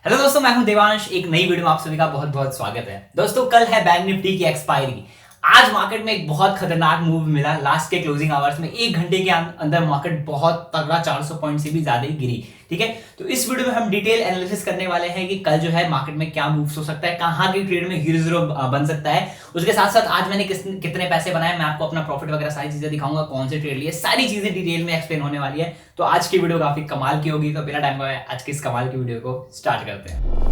Hello दोस्तों, मैं हूं देवांश। एक नई वीडियो में आप सभी का बहुत बहुत स्वागत है। दोस्तों, कल है बैंक निफ्टी की एक्सपायरी। आज मार्केट में एक बहुत खतरनाक मूव मिला। लास्ट के क्लोजिंग आवर्स में 1 घंटे के अंदर मार्केट बहुत तगड़ा 400 पॉइंट से भी ज्यादा ही गिरी। ठीक है, तो इस वीडियो में हम डिटेल एनालिसिस करने वाले हैं कि कल जो है मार्केट में क्या मूव्स हो सकता है, कहां की ट्रेड में हीरो जीरो बन सकता है। उसके साथ साथ आज मैंने कितने पैसे बनाए, मैं आपको अपना प्रॉफिट वगैरह सारी चीजें दिखाऊंगा, कौन से ट्रेड लिए, सारी चीजें डिटेल में एक्सप्लेन होने वाली है। तो आज की वीडियो काफी कमाल की होगी। तो बिना टाइम गवाए आज की इस कमाल की वीडियो को स्टार्ट करते हैं।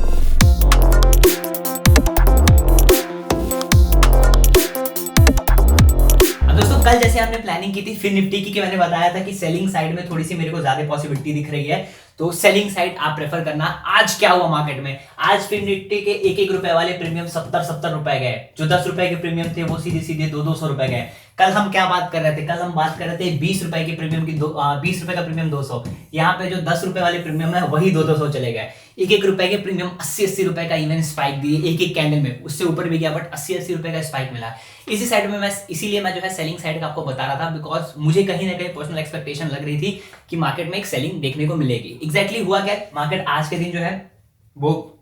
दोस्तों, कल जैसे हमने प्लानिंग की थी फिर निफ्टी की, कि मैंने बताया था कि सेलिंग साइड में थोड़ी सी मेरे को ज्यादा पॉसिबिलिटी दिख रही है, तो सेलिंग साइड आप प्रेफर करना। आज क्या हुआ मार्केट में, आज फिर निफ्टी के एक रुपए वाले प्रीमियम 70 रुपए गए। जो 10 रुपए के प्रीमियम थे वो सीधे सीधे 200 रुपए गए। कल हम क्या बात कर रहे थे, कल हम बात कर रहे थे 20 रुपए की प्रीमियम की 20 रुपए का प्रीमियम 200। यहाँ पे जो 10 रुपए वाले प्रीमियम है वही 200 चले गए। एक रुपए के प्रीमियम 80 रुपए का इवन स्पाइक दिए एक कैंडल में, उससे ऊपर भी गया बट 80 रुपए का स्पाइक मिला। इसी साइड में मैं इसीलिए मैं जो है सेलिंग साइड का आपको बता रहा था, बिकॉज मुझे कहीं ना कहीं पर्सनल एक्सपेक्टेशन लग रही थी कि मार्केट में एक सेलिंग देखने को मिलेगी। एग्जैक्टली हुआ क्या, मार्केट आज के दिन जो है वो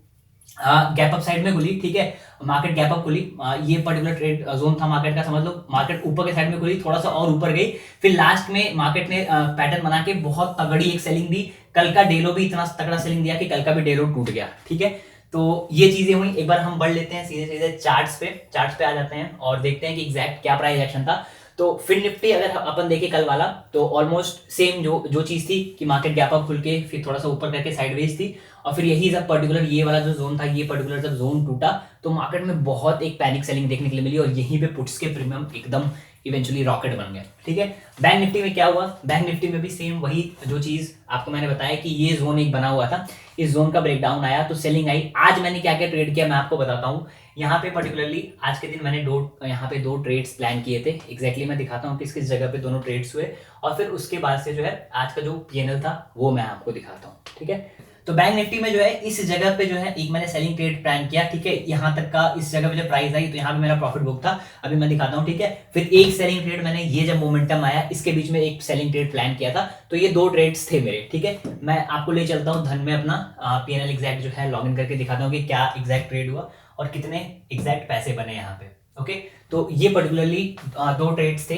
गैप अप साइड में खुली। ठीक है, मार्केट गैप अप खुली। ये पर्टिकुलर ट्रेड जोन था मार्केट का, समझ लो। मार्केट ऊपर के साइड में खुली, थोड़ा सा और ऊपर गई, फिर लास्ट में मार्केट ने पैटर्न बना के बहुत तगड़ी एक सेलिंग दी। कल का डेलो भी इतना तगड़ा सेलिंग दिया कि कल का भी डेलो टूट गया। ठीक है, तो ये चीजें हुई। एक बार हम बढ़ लेते हैं सीधे सीधे चार्ट्स पे आ जाते हैं और देखते हैं कि एग्जैक्ट क्या प्राइस एक्शन था। तो फिर निफ्टी अगर अपन देखें कल वाला, तो ऑलमोस्ट सेम जो चीज थी कि मार्केट गैप अप खुल के फिर थोड़ा सा ऊपर करके साइडवेज थी, और फिर यही जब पर्टिकुलर ये वाला जो जोन था, ये पर्टिकुलर जब जोन टूटा तो मार्केट में बहुत एक पैनिक सेलिंग देखने के लिए मिली, और यहीं पे पुट्स के प्रीमियम एकदम इवेंचुअली रॉकेट बन गए। ठीक है, बैंक निफ्टी में क्या हुआ, बैंक निफ्टी में भी सेम वही जो चीज आपको मैंने बताया कि ये जोन एक बना हुआ था, इस जोन का ब्रेकडाउन आया तो सेलिंग आई। आज मैंने क्या क्या ट्रेड किया मैं आपको बताता हूँ। यहाँ पे पर्टिकुलरली आज के दिन मैंने यहाँ पे 2 ट्रेड्स प्लान किए थे। एग्जैक्टली मैं दिखाता हूँ किस किस जगह पे दोनों ट्रेड्स हुए, और फिर उसके बाद से जो है आज का जो पीएनएल था वो मैं आपको दिखाता हूँ। ठीक है, तो बैंक निफ्टी में जो है इस जगह पे जो है एक मैंने सेलिंग ट्रेड प्लान किया। ठीक है, यहाँ तक का इस जगह पे जो प्राइस आई तो यहाँ पे मेरा प्रॉफिट बुक था, अभी मैं दिखाता हूँ। ठीक है, फिर एक सेलिंग ट्रेड मैंने ये जब मोमेंटम आया इसके बीच में एक सेलिंग ट्रेड प्लान किया था, तो ये 2 ट्रेड्स थे मेरे। ठीक है, मैं आपको ले चलता हूँ धन में अपना पीएनएल एग्जैक्ट जो है लॉग इन करके दिखाता हूँ कि क्या एग्जैक्ट ट्रेड हुआ और कितने एग्जैक्ट पैसे बने यहाँ पे। ओके, तो ये पर्टिकुलरली 2 ट्रेड्स थे।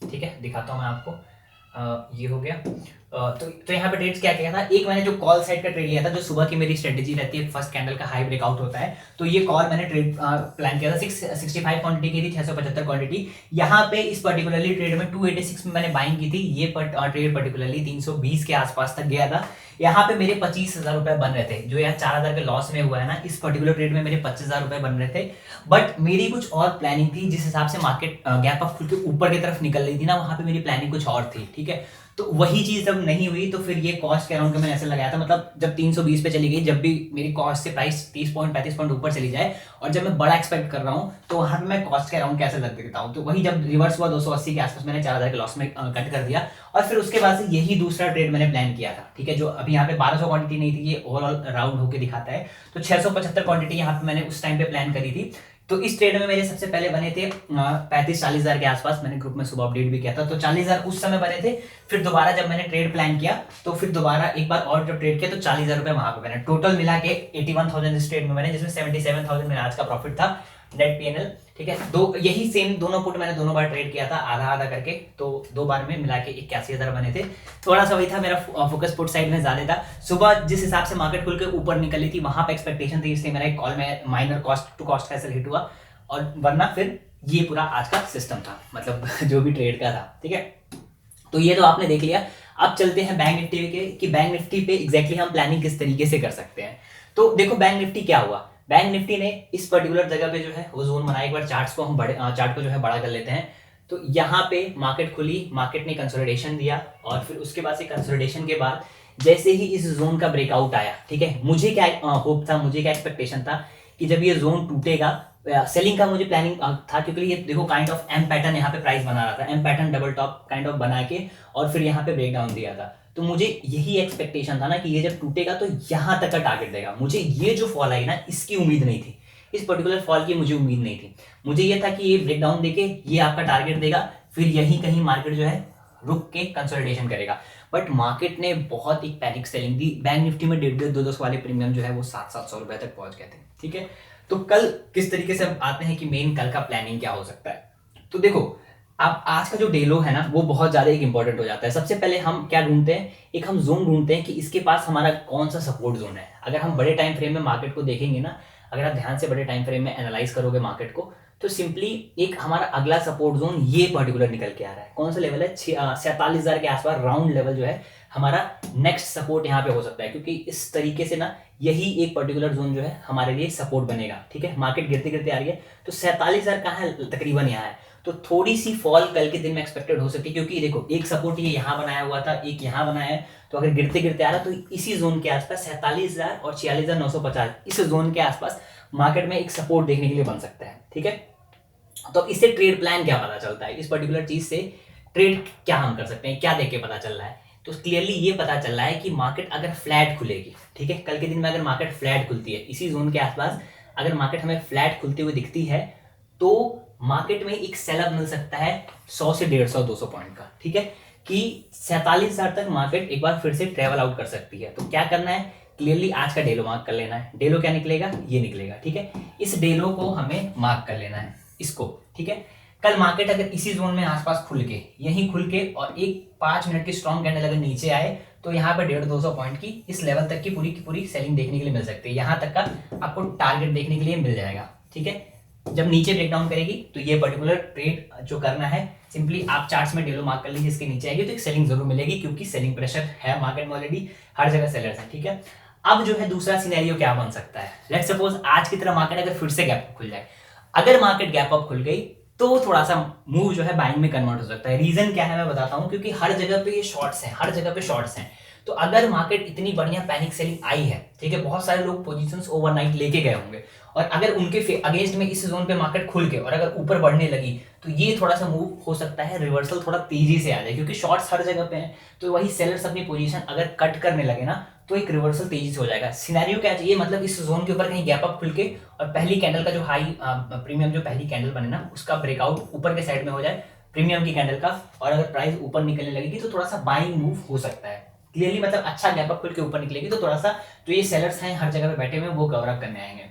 ठीक है, दिखाता हूँ मैं आपको। ये हो गया। तो यहाँ पे ट्रेड्स क्या किया था, एक मैंने जो कॉल साइड का ट्रेड लिया था, जो सुबह की मेरी स्ट्रेटेजी रहती है, फर्स्ट कैंडल का हाई ब्रेकआउट होता है, तो ये कॉल मैंने ट्रेड प्लान किया था। 65 क्वांटिटी की थी, 675 क्वांटिटी। यहाँ पे इस पर्टिकुलरली ट्रेड में 286 में मैंने बाइंग की थी। ये ट्रेड पर्टिकुलरली 320 के आसपास तक गया था। यहाँ पे मेरे 25,000 रुपए बन रहे थे, जो यहाँ 4,000 के लॉस में हुआ है ना, इस पर्टिकुलर ट्रेड में मेरे 25,000 रुपए बन रहे थे। बट मेरी कुछ और प्लानिंग थी, जिस हिसाब से मार्केट गैप अप खुल के ऊपर की तरफ निकल रही थी ना, वहां पे मेरी प्लानिंग कुछ और थी। ठीक है, तो वही चीज जब नहीं हुई तो फिर ये कॉस्ट के अराउंड मैंने ऐसे लगाया था, मतलब जब 320 पे चली गई, जब भी मेरी कॉस्ट से प्राइस 30 पॉइंट 35 पॉइंट ऊपर चली जाए, और जब मैं बड़ा एक्सपेक्ट कर रहा हूँ तो वहां पे मैं कॉस्ट के अराउंड कैसे लग देता हूँ। तो वही जब रिवर्स हुआ 280 के आसपास, मैंने 4,000 के लॉस में कट कर दिया, और फिर उसके बाद से यही दूसरा ट्रेड मैंने प्लान किया था। ठीक है, जो अभी यहाँ पे 1200 क्वांटिटी नहीं थी, ये ओवरऑल राउंड होकर दिखाता है, तो 675 क्वांटिटी यहाँ पे मैंने उस टाइम पे प्लान करी थी। तो इस ट्रेड में मेरे सबसे पहले बने थे 35-40 हजार के आसपास। मैंने ग्रुप में सुबह अपडेट भी किया था, तो 40,000 उस समय बने थे। फिर दोबारा जब मैंने ट्रेड प्लान किया तो फिर दोबारा एक बार और जब ट्रेड किया तो 40,000 रुपए वहां पे मैंने टोटल मिला के 81,000 इस ट्रेड में मैंने, जिसमें 77,000 मेरा आज का प्रॉफिट था नेट पीएनएल। ठीक है, यही सेम दोनों पुट मैंने दोनों बार ट्रेड किया था आधा आधा करके, तो 2 बार में मिला के 81,000 बने थे। थोड़ा सा वही था, मेरा फोकस पुट साइड में ज्यादा था। सुबह जिस हिसाब से मार्केट खुल के ऊपर निकली थी वहां पे एक्सपेक्टेशन थी, इसलिए मेरा एक कॉल में minor cost to cost castle hit हुआ, और वरना फिर ये पूरा आज का सिस्टम था, मतलब जो भी ट्रेड का था। ठीक है, तो ये तो आपने देख लिया। अब चलते हैं बैंक निफ्टी के, कि बैंक निफ्टी पे एग्जैक्टली हम प्लानिंग किस तरीके से कर सकते हैं। तो देखो बैंक निफ्टी क्या हुआ, बैंक निफ्टी ने इस पर्टिकुलर जगह पे जो है वो जोन बनाया। एक बार चार्ट को जो है बड़ा कर लेते हैं। तो यहाँ पे मार्केट खुली, मार्केट ने कंसोलिडेशन दिया, और फिर उसके बाद से कंसोलिडेशन के बाद जैसे ही इस जोन का ब्रेकआउट आया, ठीक है, मुझे क्या होप था, मुझे क्या एक्सपेक्टेशन था कि जब ये जोन टूटेगा, सेलिंग का मुझे प्लानिंग था, क्योंकि ये देखो काइंड ऑफ एम पैटर्न यहाँ पे प्राइस बना रहा था, M pattern double top kind of बना के, और फिर यहाँ पे ब्रेकडाउन दिया था। तो मुझे यही एक्सपेक्टेशन था ना कि ये जब टूटेगा तो यहाँ तक का टारगेट देगा। मुझे ये जो फॉल आई ना, इसकी उम्मीद नहीं थी, इस पर्टिकुलर फॉल की मुझे उम्मीद नहीं थी। मुझे ये था कि ये ब्रेकडाउन देके ये आपका टारगेट देगा, फिर यही कहीं मार्केट जो है रुक के कंसोलिडेशन करेगा। बट मार्केट ने बहुत एक पैनिक सेलिंग दी। बैंक निफ्टी में 150-200 वाले प्रीमियम जो है वो 700-700 रुपए तक पहुंच गए थे। ठीक है, तो कल किस तरीके से हम आते हैं कि मेन कल का प्लानिंग क्या हो सकता है। तो देखो, अब आज का जो डे लो है ना वो बहुत ज्यादा एक इंपॉर्टेंट हो जाता है। सबसे पहले हम क्या ढूंढते हैं, एक हम जोन ढूंढते हैं कि इसके पास हमारा कौन सा सपोर्ट जोन है। अगर हम बड़े टाइम फ्रेम में मार्केट को देखेंगे ना, अगर आप ध्यान से बड़े टाइम फ्रेम में एनालाइज करोगे मार्केट को, तो सिंपली एक हमारा अगला सपोर्ट जोन ये पर्टिकुलर निकल के आ रहा है। कौन सा लेवल है, 47,000 के आसपास राउंड लेवल जो है हमारा नेक्स्ट सपोर्ट यहाँ पे हो सकता है, क्योंकि इस तरीके से ना यही एक पर्टिकुलर जोन जो है हमारे लिए सपोर्ट बनेगा। ठीक है, मार्केट गिरते गिरते आ रही है, तो 47,000 कहाँ है, तकरीबन यहाँ है। तो थोड़ी सी फॉल कल के दिन में एक्सपेक्टेड हो सकती है, क्योंकि देखो एक सपोर्ट ये यहाँ बनाया हुआ था, एक यहाँ बनाया है, तो अगर गिरते गिरते आ रहा तो इसी जोन के आसपास 47,000 और 46,950 इस जोन के आसपास मार्केट में एक सपोर्ट देखने के लिए बन सकता है। ठीक है, तो इससे ट्रेड प्लान क्या पता चलता है, इस पर्टिकुलर चीज से ट्रेड क्या हम कर सकते हैं, क्या देख के पता चल रहा है। तो क्लियरली ये पता चल रहा है कि मार्केट अगर फ्लैट खुलेगी, ठीक है, कल के दिन में अगर मार्केट फ्लैट खुलती है इसी जोन के आसपास, अगर मार्केट हमें फ्लैट खुलते हुए दिखती है तो मार्केट में एक सेलअप मिल सकता है 100 से 150-200 पॉइंट का। ठीक है, कि 47,000 तक मार्केट एक बार फिर से ट्रेवल आउट कर सकती है। तो क्या करना है, क्लियरली आज का डेलो मार्क कर लेना है। डेलो क्या निकलेगा, ये निकलेगा। ठीक है, इस डेलो को हमें मार्क कर लेना है, इसको। ठीक है, कल मार्केट अगर इसी जोन में आसपास खुल के, यहीं खुल के और एक 5 मिनट की स्ट्रॉन्ग कैंडल अगर नीचे आए तो यहाँ पे 150-200 पॉइंट की इस लेवल तक की पूरी सेलिंग देखने के लिए मिल सकती है। यहाँ तक का आपको टारगेट देखने के लिए मिल जाएगा। ठीक है, जब नीचे ब्रेकडाउन करेगी तो ये पर्टिकुलर ट्रेड जो करना है, सिंपली आप चार्ट्स में डेलो मार्क कर लीजिए, इसके नीचे आएगी तो एक सेलिंग जरूर मिलेगी, क्योंकि सेलिंग प्रेशर है मार्केट में ऑलरेडी, हर जगह सेलर्स हैं। ठीक है, अब जो है दूसरा सिनेरियो क्या बन सकता है, लेट्स सपोज आज की तरह मार्केट अगर फिर से गैप अप खुल जाए। अगर मार्केट गैप अप खुल गई तो थोड़ा सा मूव जो है बाइंग में कन्वर्ट हो सकता है। रीजन क्या है मैं बताता हूं, क्योंकि हर जगह पे ये शॉर्ट्स हैं, हर जगह पे शॉर्ट्स हैं। तो अगर मार्केट इतनी बढ़िया पैनिक सेलिंग आई है, ठीक है, बहुत सारे लोग पोजीशंस ओवरनाइट लेके गए होंगे, और अगर उनके अगेंस्ट में इस जोन पे मार्केट खुल के और अगर ऊपर बढ़ने लगी तो ये थोड़ा सा मूव हो सकता है, रिवर्सल थोड़ा तेजी से आ जाए, क्योंकि शॉर्ट्स हर जगह पे हैं। तो वही सेलर्स अपनी पोजीशन अगर कट करने लगे ना तो एक रिवर्सल तेजी से हो जाएगा। सिनेरियो क्या चाहिए, मतलब इस जोन के ऊपर कहीं गैप अप खुल के और पहली कैंडल का जो हाई प्रीमियम जो पहली कैंडल बने ना उसका ब्रेकआउट ऊपर के साइड में हो जाए प्रीमियम की कैंडल का, और अगर प्राइस ऊपर निकलने लगेगी तो थोड़ा सा बाइंग मूव हो सकता है। क्लियरली मतलब अच्छा गैप अप खुल के ऊपर निकलेगी तो थोड़ा सा जो ये सेलर्स हैं हर जगह पे बैठे हुए वो कवर अप करने आएंगे।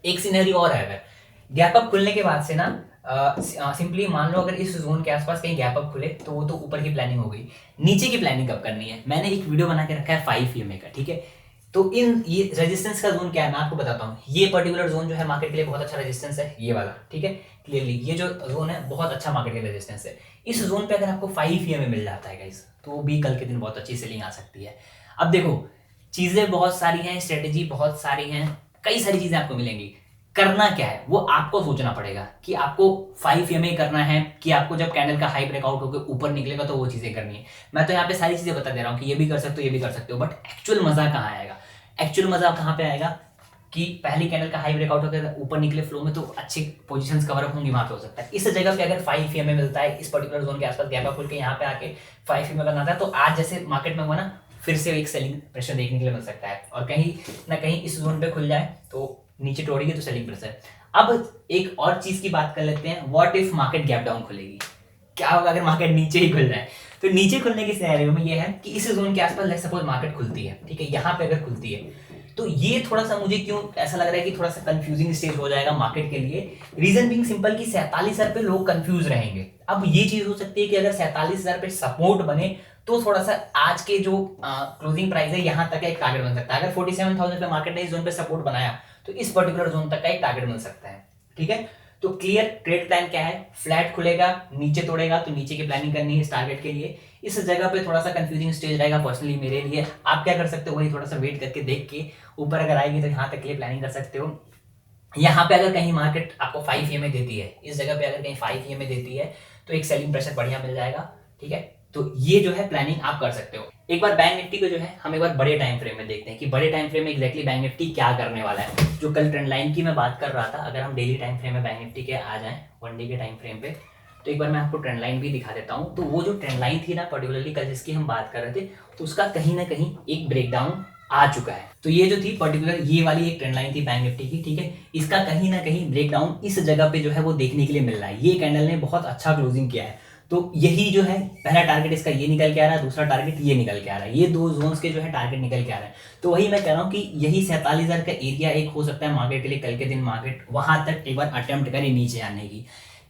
एक सिनेरियो और है, अगर गैप अप खुलने के बाद से ना सिंपली मान लो अगर इस जोन के आसपास कहीं गैप अप खुले तो वो तो ऊपर की प्लानिंग हो गई, नीचे की प्लानिंग कब करनी है। मैंने एक वीडियो बना के रखा है 5 EMA का। ठीक है, तो इन ये रेजिस्टेंस का जोन क्या है मैं आपको बताता हूँ। ये पर्टिकुलर जोन जो है मार्केट के लिए बहुत अच्छा रेजिस्टेंस है, ये वाला। ठीक है, क्लियरली ये जो जोन है बहुत अच्छा मार्केट के रेजिस्टेंस है। इस जोन पे अगर आपको 5 EMA मिल जाता है गाइस तो भी कल के दिन बहुत अच्छी सेलिंग आ सकती है। अब देखो चीजें बहुत सारी हैं, स्ट्रेटेजी बहुत सारी हैं, कई सारी चीजें आपको मिलेंगी। करना क्या है वो आपको सोचना पड़ेगा कि आपको 5 EMA करना है कि आपको जब कैंडल का हाई ब्रेकआउट होकर ऊपर निकलेगा तो वो चीजें करनी है। मैं तो यहाँ पे सारी चीजें बता दे रहा हूँ कि ये भी कर सकते हो, ये भी कर सकते हो, बट एक्चुअल मजा कहाँ आएगा, एक्चुअल मजा कहाँ पे आएगा कि पहली कैंडल का हाई ब्रेकआउट होकर ऊपर निकले फ्लो में तो अच्छी पोजीशंस कवर अप होंगी, वहां पे हो सकता है। इस जगह पे अगर 5 EMA मिलता है, इस पर्टिकुलर जोन के आसपास गैप अप खुल के यहाँ पे आके 5 EMA बनाता है, तो आज जैसे मार्केट में हुआ ना फिर से एक सेलिंग प्रेशर देखने के लिए मिल सकता है, और कहीं ना कहीं इस जोन पे खुल जाए तो नीचे तोड़ेगी तो सेलिंग प्रेशर। अब एक और चीज की बात कर लेते हैं, what if market gap down खुलेगी, क्या होगा अगर मार्केट नीचे ही खुल जाए। तो नीचे खुलने के सिनेरियो में ये है कि इस जोन के आसपास लेट्स सपोज मार्केट खुलती है, ठीक है, यहाँ पे अगर खुलती है तो ये थोड़ा सा मुझे क्यों ऐसा लग रहा है कि थोड़ा सा कंफ्यूजिंग स्टेज हो जाएगा मार्केट के लिए। रीजन बीइंग सिंपल कि 47,000 पे लोग कंफ्यूज रहेंगे। अब ये चीज हो सकती है कि अगर 47,000 पे सपोर्ट बने तो थोड़ा सा आज के जो क्लोजिंग प्राइस है यहाँ तक का एक टारगेट बन सकता है। अगर 47,000 पे मार्केट ने इस जोन पे सपोर्ट बनाया तो इस पर्टिकुलर जोन तक का एक टारगेट मिल सकता है। ठीक है, तो क्लियर ट्रेड प्लान क्या है, फ्लैट खुलेगा नीचे तोड़ेगा तो नीचे की प्लानिंग करनी है इस टारगेट के लिए। इस जगह पे थोड़ा सा कंफ्यूजिंग स्टेज रहेगा पर्सनली मेरे लिए। आप क्या कर सकते हो वही थोड़ा सा वेट करके देख के ऊपर अगर आएगी तो यहाँ तक के लिए प्लानिंग कर सकते हो। यहाँ पे अगर कहीं मार्केट आपको 5 EMA देती है, इस जगह पे अगर कहीं 5 EMA देती है तो एक सेलिंग प्रेशर बढ़िया मिल जाएगा। ठीक है, तो ये जो है प्लानिंग आप कर सकते हो। एक बार बैंक निफ्टी को जो है हम एक बार बड़े टाइम फ्रेम में देखते हैं कि बड़े टाइम फ्रेम में एग्जैक्टली बैंक निफ्टी क्या करने वाला है। जो कल ट्रेंड लाइन की मैं बात कर रहा था, अगर हम डेली टाइम फ्रेम में बैंक निफ्टी के आ जाएं 1 डे के टाइम फ्रेम पे, तो एक बार मैं आपको ट्रेंड लाइन भी दिखा देता हूँ। तो वो जो ट्रेंड लाइन थी ना पर्टिकुलरली कल जिसकी हम बात कर रहे थे, तो उसका कहीं ना कहीं एक ब्रेकडाउन आ चुका है। तो ये जो थी पर्टिकुलर ये वाली एक ट्रेंड लाइन थी बैंक निफ्टी की, ठीक है, इसका कहीं ना कहीं ब्रेकडाउन इस जगह पे जो है वो देखने के लिए मिल रहा है। ये कैंडल ने बहुत अच्छा क्लोजिंग किया है, तो यही जो है पहला टारगेट इसका ये निकल के आ रहा है, दूसरा टारगेट ये निकल के आ रहा है, ये 2 जोन्स के जो है टारगेट निकल के आ रहे हैं। तो वही मैं कह रहा हूँ कि यही 47,000 का एरिया एक हो सकता है मार्केट के लिए, कल के दिन मार्केट वहां तक एक बार अटेम्प्ट करे नीचे आने की।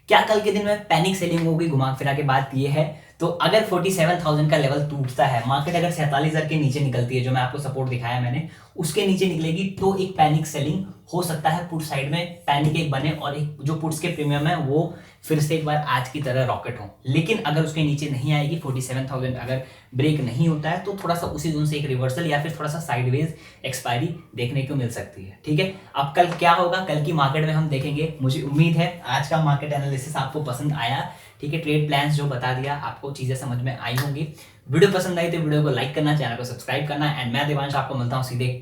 क्या कल के दिन में पैनिक सेलिंग होगी? घुमा फिरा के बात ये है, तो अगर 47,000 का लेवल टूटता है, मार्केट अगर 47,000 के नीचे निकलती है, जो मैं आपको सपोर्ट दिखाया मैंने, उसके नीचे निकलेगी, तो एक पैनिक सेलिंग हो सकता है, पुट साइड में पैनिक एक बने और एक जो पुट्स के प्रीमियम है वो फिर से एक बार आज की तरह रॉकेट हो। लेकिन अगर उसके नीचे नहीं आएगी, 47,000 अगर ब्रेक नहीं होता है, तो थोड़ा सा उसी जोन से एक रिवर्सल या फिर थोड़ा सा साइडवेज एक्सपायरी देखने को मिल सकती है। ठीक है, अब कल क्या होगा, कल की मार्केट में हम देखेंगे। मुझे उम्मीद है आज का मार्केट एनालिसिस आपको पसंद आया। ठीक है, ट्रेड प्लान्स जो बता दिया आपको चीजें समझ में आई होंगी। वीडियो पसंद आई तो वीडियो को लाइक करना, चैनल को सब्सक्राइब करना। एंड मैं देवांश आपको मिलता हूँ सीधे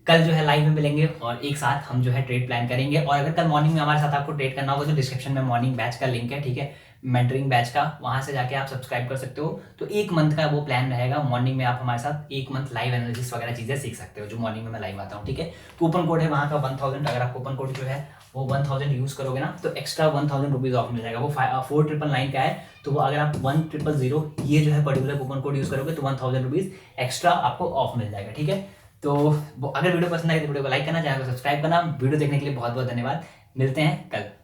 कल जो है लाइव में मिलेंगे और एक साथ हम जो है ट्रेड प्लान करेंगे। और अगर कल मॉर्निंग में हमारे साथ आपको ट्रेड करना होगा तो डिस्क्रिप्शन में मॉर्निंग बैच का लिंक है, ठीक है, मेंटरिंग बैच का, वहां से जाके आप सब्सक्राइब कर सकते हो। तो 1 मंथ का वो प्लान रहेगा, मॉर्निंग में आप हमारे साथ 1 मंथ लाइव एनालिसिस वगैरह चीजें सीख सकते हो, जो मॉर्निंग में मैं लाइव आता हूँ। ठीक है, कूपन कोड है वहाँ का 1000, अगर आप कूपन कोड जो है वो 1000 यूज करोगे ना तो एक्स्ट्रा 1000 रुपीज ऑफ मिल जाएगा। वो 4999 का है, तो वो अगर आप 1000 ये जो है पर्टिकुलर कूपन कोड यूज करोगे तो 1000 रुपीज एक्स्ट्रा आपको ऑफ मिल जाएगा। ठीक है, तो अगर वीडियो पसंद आई तो वीडियो को लाइक करना, चैनल को सब्सक्राइब करना। वीडियो देखने के लिए बहुत बहुत धन्यवाद। मिलते हैं कल।